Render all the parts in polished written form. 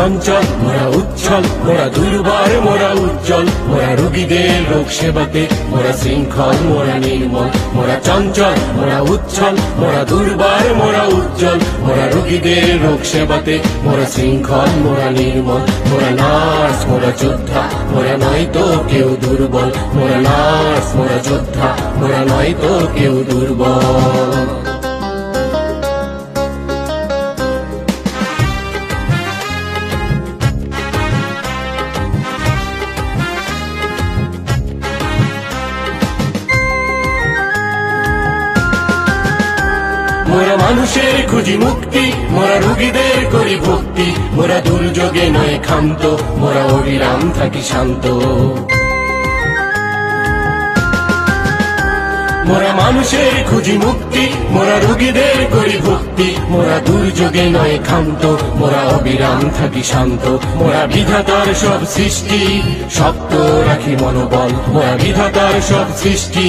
চঞ্চল মোরা উচ্ছল মোরা দুর্বার মোরা উজ্জ্বল মোরা রোগীদের রোগ সেবাতে মোরা শৃঙ্খল মোরা নির্মল মোরা চঞ্চল মোরা উচ্ছল মোরা দুর্বার মোরা উজ্জ্বল মোরা রোগীদের রোগ সেবাতে মোরা শৃঙ্খল মোরা নির্মল মোরা নার্স মোরা যোদ্ধা মোরা নয় তো কেউ দুর্বল মোরা নার্স মোরা যোদ্ধা মোরা নয় তো কেউ দুর্বল। মোরা মানুষের খুঁজি মুক্তি মোরা রোগীদের করি ভক্তি মোরা দুর্যোগে নয় ক্ষান্ত মোরা অবিরাম থাকি শান্ত। মোরা মানুষের খুঁজি মুক্তি মোরা রোগীদের করি ভক্তি মোরা দুর্যোগে নয় ক্ষান্ত মোরা অবিরাম থাকি শান্ত। মোরা বিধাতার সব সৃষ্টি শক্ত রাখি মনোবল মোরা বিধাতার সব সৃষ্টি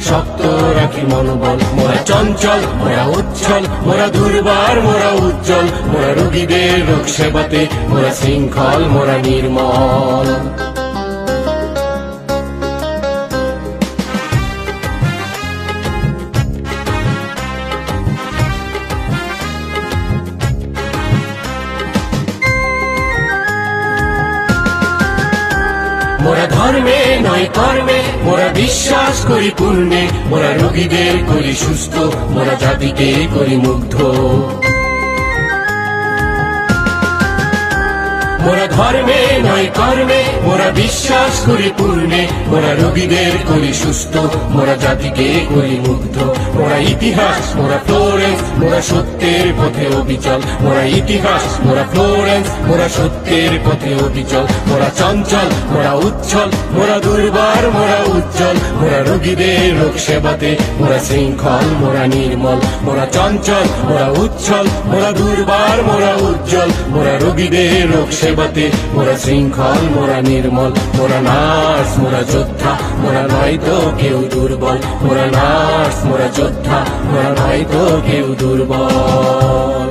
শক্ত রাখি মনোবল মোরা চঞ্চল মোরা উচ্ছল মোরা দুর্বার মোরা উজ্জ্বল মোরা রোগীদের রোগ সেবাতে মোরা শৃঙ্খল মোরা নির্মল। মোরা ধর্মে নয় কর্মে মোরা বিশ্বাস করি পূর্ণে মোরা রোগীদের করি সুস্থ মোরা জাতিকে করি মুগ্ধ। মোরা ধর্মে নয় কর্মে মোরা বিশ্বাস করি পূর্ণে মোরা রোগীদের করি সুস্থ মোরা জাতিকে করি মুগ্ধ। মোরা ইতিহাস মোরা ফ্লোরেন্স মোরা সত্যের পথে অবিচল মোরা ইতিহাস মোরা ফ্লোরেন্স মোরা সত্যের পথে অবিচল মোরা চঞ্চল মোরা উচ্ছল মোরা দুর্বার মোরা উজ্জ্বল মোরা রোগীদের রোগ সেবাতে মোরা শৃঙ্খল মোরা নির্মল মোরা চঞ্চল মোরা উচ্ছল মোরা দুর্বার মোরা উজ্জ্বল মোরা রোগীদের রোগ সেবাতে মোরা শৃঙ্খল মোরা নির্মল মোরা নার্স মোরা যোদ্ধা মোরা নয় তো কেউ দুর্বল মোরা নার্স মোরা যোদ্ধা মোরা নয় তো কেউ দুর্বল।